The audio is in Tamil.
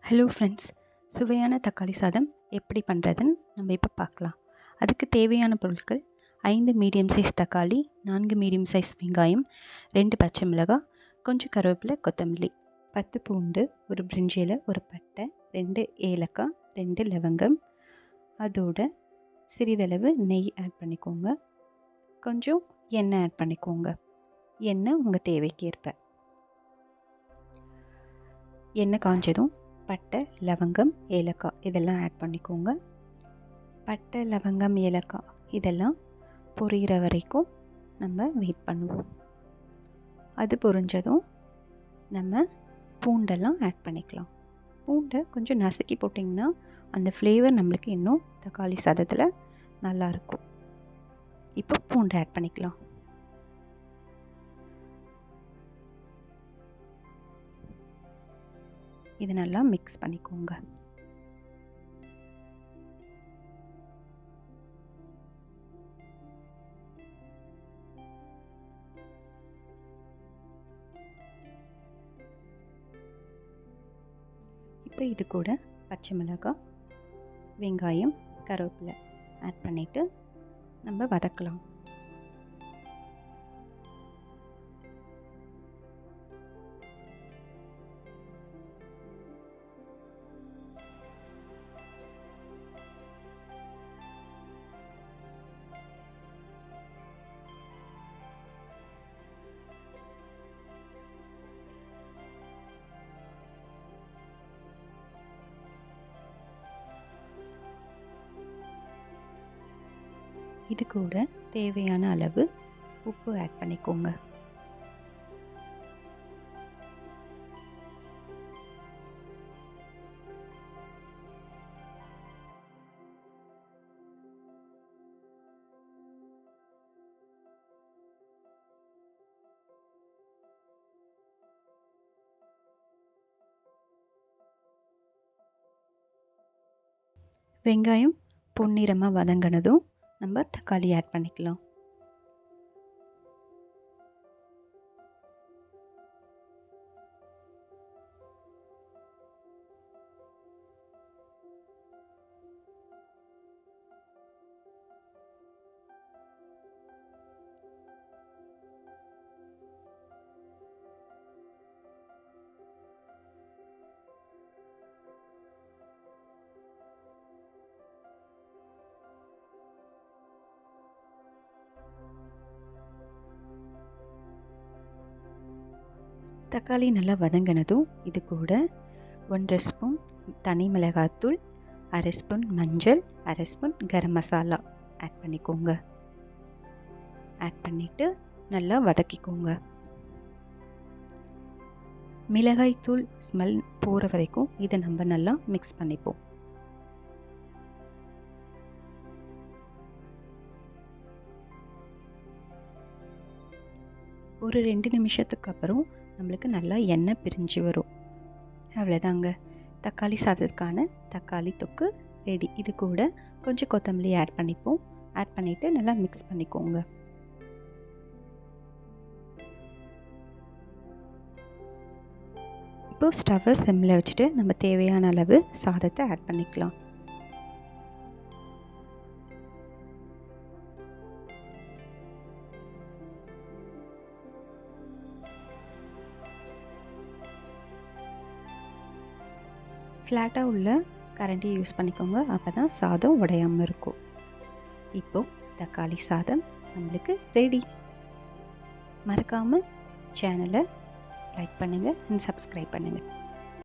ஹலோ ஃப்ரெண்ட்ஸ், சுவையான தக்காளி சாதம் எப்படி பண்ணுறதுன்னு நம்ம இப்போ பார்க்கலாம். அதுக்கு தேவையான பொருட்கள்: 5 மீடியம் சைஸ் தக்காளி, 4 மீடியம் சைஸ் வெங்காயம், 2 பச்சை மிளகாய், கொஞ்சம் கருவேப்பிலை, கொத்தமல்லி, 10 பூண்டு, ஒரு பிரிஞ்சி இலை, ஒரு பட்டை, 2 ஏலக்காய், 2 லவங்கம், அதோட சிறிதளவு நெய் ஆட் பண்ணிக்கோங்க. கொஞ்சம் எண்ணெய் ஆட் பண்ணிக்கோங்க. எண்ணெய் உங்கள் தேவைக்கு ஏற்ப. எண்ணெய் காஞ்சதும் பட்டை, லவங்கம், ஏலக்காய் இதெல்லாம் ஆட் பண்ணிக்கோங்க. பட்டை, லவங்கம், ஏலக்காய் இதெல்லாம் பொரியிற வரைக்கும் நம்ம வெயிட் பண்ணுவோம். அது பொரிஞ்சதும் நம்ம பூண்டெல்லாம் ஆட் பண்ணிக்கலாம். பூண்டை கொஞ்சம் நசுக்கி போட்டிங்கன்னா அந்த ஃப்ளேவர் நம்மளுக்கு இன்னும் தக்காளி சாதத்தில் நல்லாயிருக்கும். இப்போ பூண்டை ஆட் பண்ணிக்கலாம். இது நல்லா மிக்ஸ் பண்ணிக்கோங்க. இப்போ இது கூட பச்சை மிளகாய், வெங்காயம், கருவேப்பிலை ஆட் பண்ணிவிட்டு நம்ம வதக்கலாம். இது கூட தேவையான அளவு உப்பு ஆட் பண்ணிக்கோங்க. வெங்காயம் பொன்னிறமாக வதங்கினதும் நம்ம தக்காளி ஆட் பண்ணிக்கலாம். தக்காளி நல்லா வதங்கினதும் இது கூட 1 ஸ்பூன் தனி மிளகாய்த்தூள், 1/2 ஸ்பூன் மஞ்சள், 1/2 ஸ்பூன் கரம் மசாலா ஆட் பண்ணிக்கோங்க. ஆட் பண்ணிவிட்டு நல்லா வதக்கிக்கோங்க. மிளகாய்த்தூள் ஸ்மெல் போகிற வரைக்கும் இதை நம்ம நல்லா மிக்ஸ் பண்ணிப்போம். ஒரு 2 நிமிஷத்துக்கு அப்புறம் நம்மளுக்கு நல்லா எண்ணெய் பிரிஞ்சு வரும். அவ்வளோதாங்க, தக்காளி சாதத்துக்கான தக்காளி தொக்கு ரெடி. இது கூட கொஞ்சம் கொத்தமல்லி ஆட் பண்ணிப்போம். ஆட் பண்ணிவிட்டு நல்லா மிக்ஸ் பண்ணிக்கோங்க. இப்போது ஸ்டவ்வை சிம்மில் வச்சுட்டு நம்ம தேவையான அளவு சாதத்தை ஆட் பண்ணிக்கலாம். ஃப்ளாட்டாக உள்ள கரண்டியை யூஸ் பண்ணிக்கோங்க. அப்போ தான் சாதம் உடையாமல் இருக்கும். இப்போது தக்காளி சாதம் நம்மளுக்கு ரெடி. மறக்காமல் சேனலை லைக் பண்ணுங்கள் அண்ட் சப்ஸ்கிரைப் பண்ணுங்கள்.